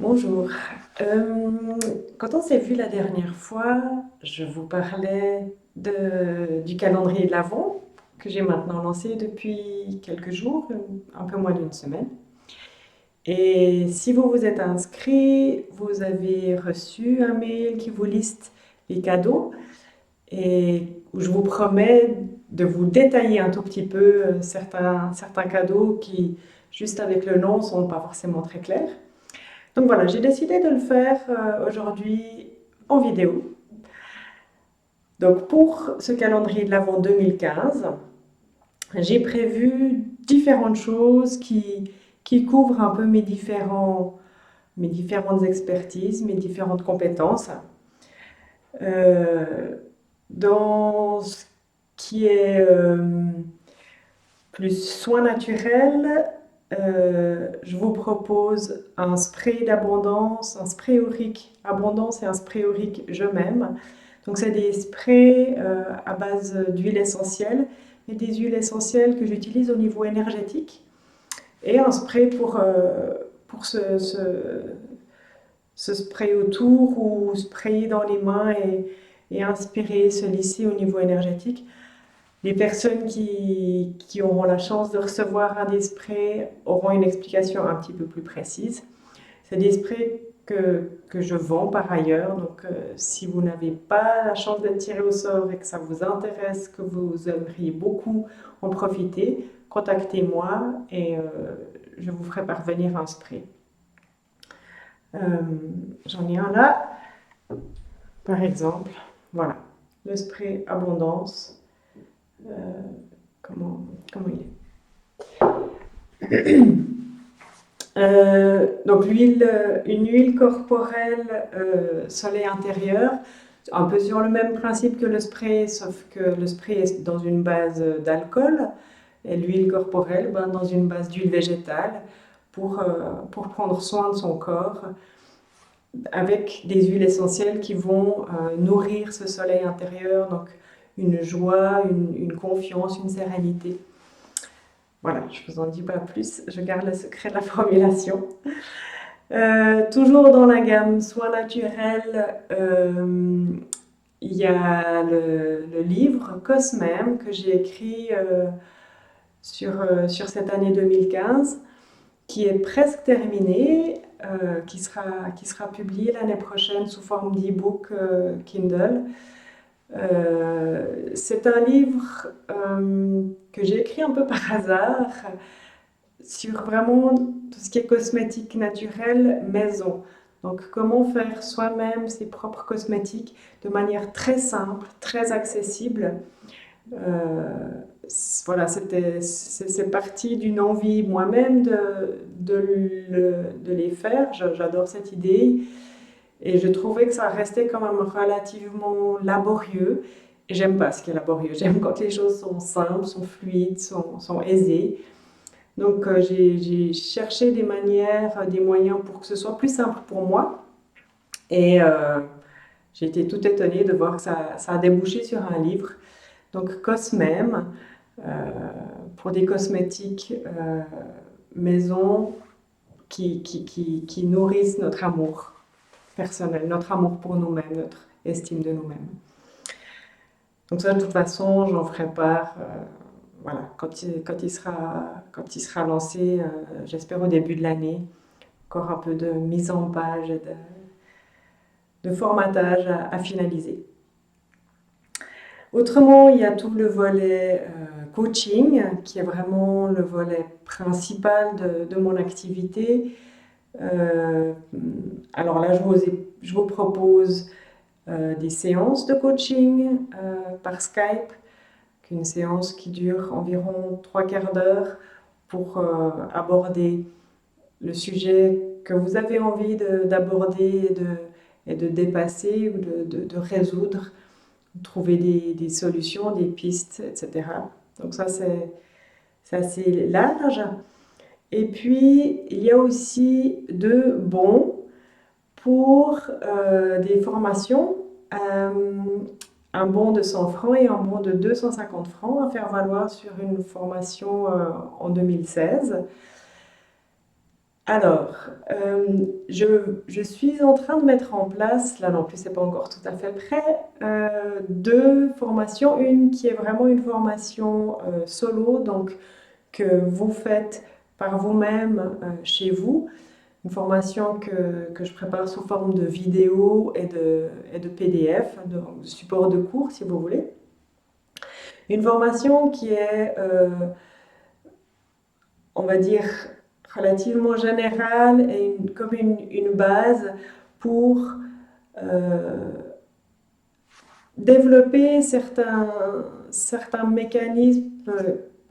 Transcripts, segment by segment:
Bonjour. Quand on s'est vu la dernière fois, je vous parlais du calendrier de l'Avent que j'ai maintenant lancé depuis quelques jours, un peu moins d'une semaine. Et si vous vous êtes inscrit, vous avez reçu un mail qui vous liste les cadeaux et où je vous promets de vous détailler un tout petit peu certains cadeaux qui, juste avec le nom, sont pas forcément très clairs. Donc voilà, j'ai décidé de le faire aujourd'hui en vidéo. Donc pour ce calendrier de l'Avent 2015, j'ai prévu différentes choses qui couvrent un peu mes différentes expertises, mes différentes compétences. Euh, dans ce qui est plus soins naturels, je vous propose un spray d'abondance, un spray aurique abondance et un spray aurique je m'aime. Donc c'est des sprays à base d'huile essentielle et des huiles essentielles que j'utilise au niveau énergétique et un spray pour se sprayer autour ou sprayer dans les mains et inspirer, se lisser au niveau énergétique. Les personnes qui auront la chance de recevoir un des sprays auront une explication un petit peu plus précise. C'est des sprays que je vends par ailleurs, donc si vous n'avez pas la chance d'être tiré au sort et que ça vous intéresse, que vous aimeriez beaucoup en profiter, contactez-moi et je vous ferai parvenir un spray. Euh, J'en ai un là, par exemple. Voilà, le spray Abondance. Euh, comment il est? Donc une huile corporelle soleil intérieur, un peu sur le même principe que le spray, sauf que le spray est dans une base d'alcool et l'huile corporelle dans une base d'huile végétale pour prendre soin de son corps avec des huiles essentielles qui vont nourrir ce soleil intérieur, donc une joie, une confiance, une sérénité. Voilà, je ne vous en dis pas plus, je garde le secret de la formulation. Toujours dans la gamme soins naturels, il y a le livre Cosmem que j'ai écrit sur cette année 2015, qui est presque terminé, qui sera publié l'année prochaine sous forme d'e-book Kindle. C'est un livre que j'ai écrit un peu par hasard sur vraiment tout ce qui est cosmétique naturel maison. Donc comment faire soi-même ses propres cosmétiques de manière très simple, très accessible. Euh, voilà, c'est parti d'une envie moi-même de les faire. J'adore cette idée et je trouvais que ça restait quand même relativement laborieux. Et j'aime pas ce qui est laborieux. J'aime quand les choses sont simples, sont fluides, sont aisées. Donc j'ai cherché des manières, des moyens pour que ce soit plus simple pour moi. Et j'ai été tout étonnée de voir que ça a débouché sur un livre. Donc Cosmem, euh, pour des cosmétiques maison qui nourrissent notre amour personnel, notre amour pour nous-mêmes, notre estime de nous-mêmes. Donc ça, de toute façon, j'en ferai part voilà, quand il sera lancé, j'espère au début de l'année. Encore un peu de mise en page, de formatage à finaliser. Autrement, il y a tout le volet coaching, qui est vraiment le volet principal de mon activité. Euh, alors là, je vous propose des séances de coaching par Skype, une séance qui dure environ trois quarts d'heure pour aborder le sujet que vous avez envie d'aborder et de dépasser ou de résoudre, trouver des solutions, des pistes, etc. Donc ça, c'est assez large. Et puis, il y a aussi deux bons pour des formations. Euh, un bon de 100 francs et un bon de 250 francs à faire valoir sur une formation en 2016. Alors, je suis en train de mettre en place, là non plus c'est pas encore tout à fait prêt, deux formations. Une qui est vraiment une formation solo, donc que vous faites par vous-même chez vous. Une formation que je prépare sous forme de vidéo et de PDF, de support de cours si vous voulez. Une formation qui est, on va dire, relativement générale et comme une base pour euh, développer certains mécanismes,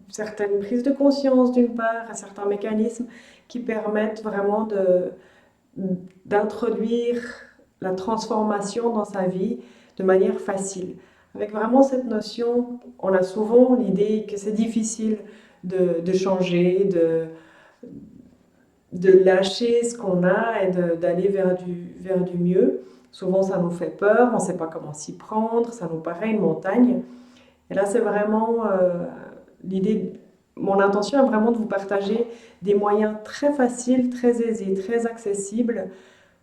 certaines prises de conscience d'une part, et certains mécanismes qui permettent vraiment d'introduire la transformation dans sa vie de manière facile. Avec vraiment cette notion, on a souvent l'idée que c'est difficile de changer, de lâcher ce qu'on a et d'aller vers du mieux. Souvent, ça nous fait peur, on ne sait pas comment s'y prendre, ça nous paraît une montagne. Et là, c'est vraiment l'idée, mon intention est vraiment de vous partager des moyens très faciles, très aisés, très accessibles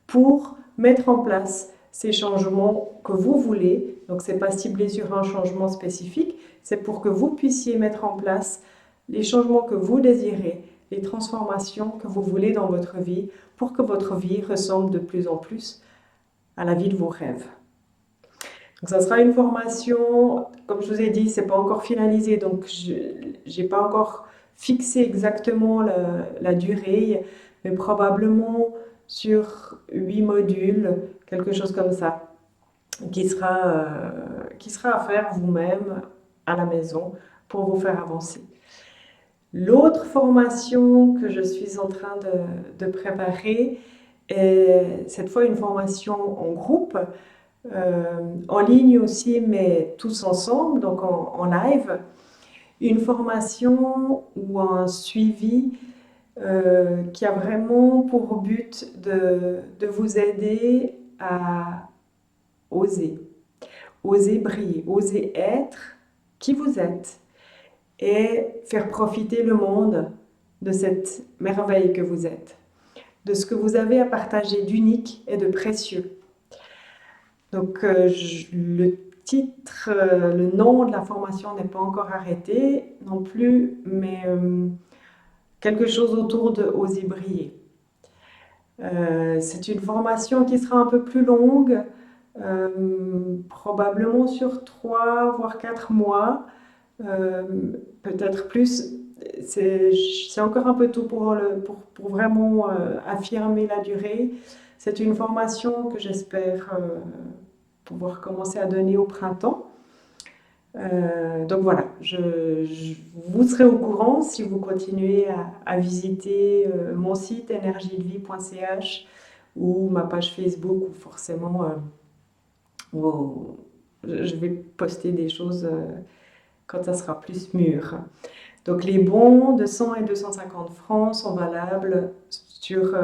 pour mettre en place ces changements que vous voulez. Donc, ce n'est pas ciblé sur un changement spécifique, c'est pour que vous puissiez mettre en place les changements que vous désirez, les transformations que vous voulez dans votre vie, pour que votre vie ressemble de plus en plus à la vie de vos rêves. Donc, ça sera une formation, comme je vous ai dit, c'est pas encore finalisé, donc je n'ai pas encore fixé exactement la durée, mais probablement sur 8 modules, quelque chose comme ça, qui sera à faire vous-même à la maison pour vous faire avancer. L'autre formation que je suis en train de préparer est cette fois une formation en groupe, en ligne aussi, mais tous ensemble, donc en live. Une formation ou un suivi qui a vraiment pour but de vous aider à oser, oser briller, oser être qui vous êtes et faire profiter le monde de cette merveille que vous êtes, de ce que vous avez à partager d'unique et de précieux. Donc le titre, le nom de la formation n'est pas encore arrêté non plus, mais quelque chose autour de oser briller. C'est une formation qui sera un peu plus longue, probablement sur 3 voire 4 mois, euh, peut-être plus. C'est encore un peu tôt pour vraiment affirmer la durée. C'est une formation que j'espère pouvoir commencer à donner au printemps. Donc voilà, vous serez au courant si vous continuez à visiter mon site energiedevie.ch ou ma page Facebook où forcément je vais poster des choses quand ça sera plus mûr. Donc les bons de 100 et 250 francs sont valables sur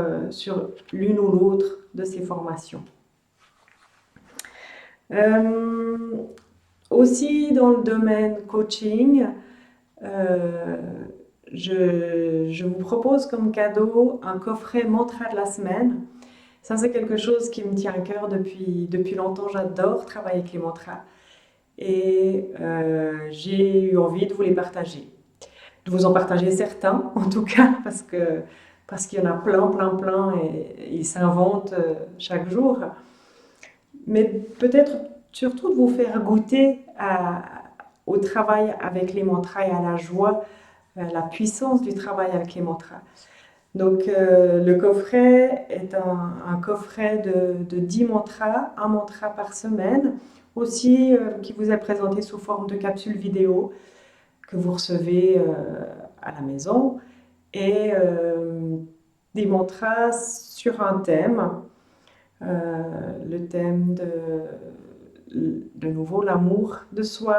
l'une ou l'autre de ces formations. Aussi dans le domaine coaching, euh, je vous propose comme cadeau un coffret mantra de la semaine. Ça, c'est quelque chose qui me tient à cœur depuis longtemps. J'adore travailler avec les mantras et j'ai eu envie de vous les partager. De vous en partager certains, en tout cas, parce qu'il y en a plein et ils s'inventent chaque jour. Mais peut-être surtout de vous faire goûter au travail avec les mantras et à la joie, la puissance du travail avec les mantras. Donc le coffret est un coffret de 10 mantras, un mantra par semaine, aussi qui vous est présenté sous forme de capsule vidéo que vous recevez à la maison, et des mantras sur un thème. Le thème de nouveau l'amour de soi,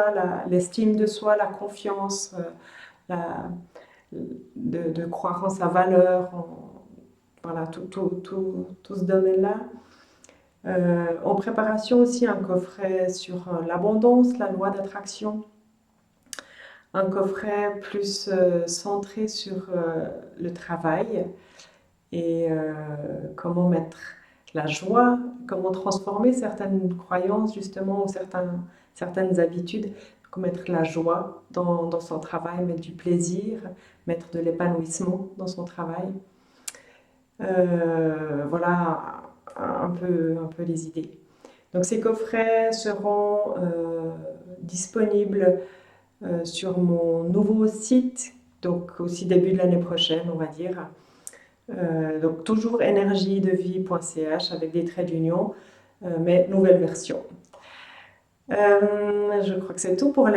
l'estime de soi, la confiance, de croire en sa valeur, voilà, tout ce domaine-là. En préparation aussi un coffret sur l'abondance, la loi d'attraction, un coffret plus centré sur le travail et comment mettre la joie, comment transformer certaines croyances justement ou certaines habitudes, comment mettre la joie dans son travail, mettre du plaisir, mettre de l'épanouissement dans son travail. Voilà un peu les idées. Donc ces coffrets seront disponibles sur mon nouveau site, donc aussi début de l'année prochaine, on va dire. Donc toujours energiedevie.ch avec des traits d'union, mais nouvelle version. Je crois que c'est tout pour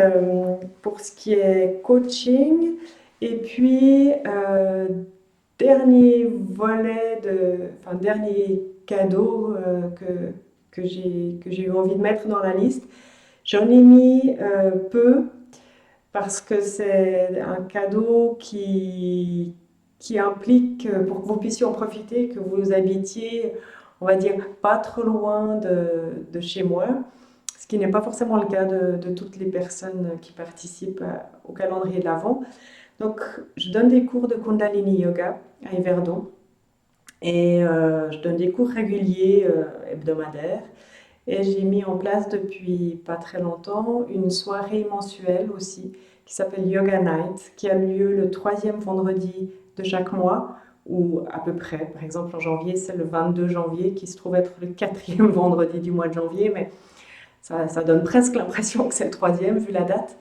ce qui est coaching. Et puis, dernier volet enfin, dernier cadeau que j'ai eu envie de mettre dans la liste. J'en ai mis peu parce que c'est un cadeau qui implique, pour que vous puissiez en profiter, que vous habitiez, on va dire, pas trop loin de chez moi, ce qui n'est pas forcément le cas de toutes les personnes qui participent au calendrier de l'Avent. Donc, je donne des cours de Kundalini Yoga à Yverdon et je donne des cours réguliers hebdomadaires. Et j'ai mis en place depuis pas très longtemps une soirée mensuelle aussi qui s'appelle Yoga Night, qui a lieu le troisième vendredi de chaque mois, ou à peu près. Par exemple, en janvier, c'est le 22 janvier, qui se trouve être le quatrième vendredi du mois de janvier, mais ça donne presque l'impression que c'est le troisième vu la date.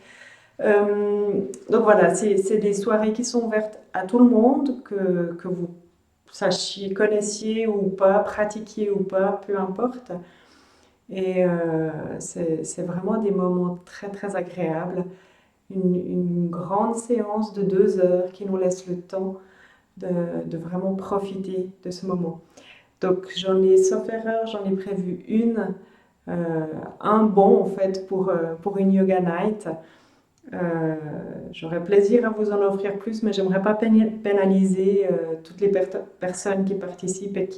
Donc voilà, c'est des soirées qui sont ouvertes à tout le monde, que vous sachiez, connaissiez ou pas, pratiquiez ou pas, peu importe. Et c'est vraiment des moments très très agréables. Une grande séance de 2 heures qui nous laisse le temps de vraiment profiter de ce moment. Donc sauf erreur, j'en ai prévu un bon en fait pour une yoga night. J'aurais plaisir à vous en offrir plus, mais j'aimerais pas pénaliser toutes les personnes qui participent et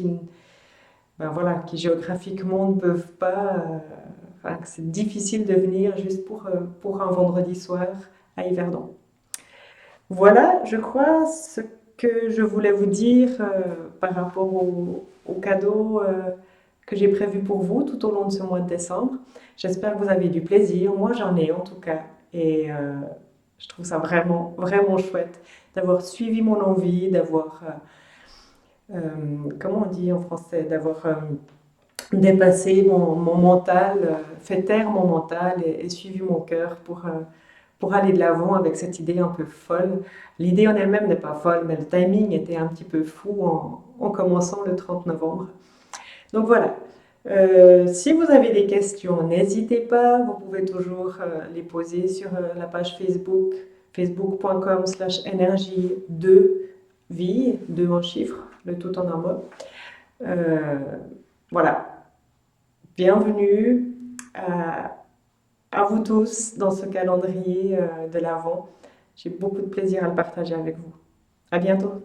ben voilà, qui géographiquement ne peuvent pas, enfin, que c'est difficile de venir juste pour un vendredi soir à Yverdon. Voilà, je crois, ce que je voulais vous dire par rapport au cadeau que j'ai prévu pour vous tout au long de ce mois de décembre. J'espère que vous avez du plaisir. Moi, j'en ai en tout cas. Et je trouve ça vraiment, vraiment chouette d'avoir suivi mon envie, d'avoir, comment on dit en français, d'avoir dépassé mon mental, fait taire mon mental et suivi mon cœur pour aller de l'avant avec cette idée un peu folle. L'idée en elle-même n'est pas folle, mais le timing était un petit peu fou en commençant le 30 novembre. Donc voilà. Si vous avez des questions, n'hésitez pas, vous pouvez toujours les poser sur la page Facebook, facebook.com/énergie2vie, 2 en chiffres, le tout en un mot. Voilà. Bienvenue à vous tous dans ce calendrier de l'Avent. J'ai beaucoup de plaisir à le partager avec vous. À bientôt.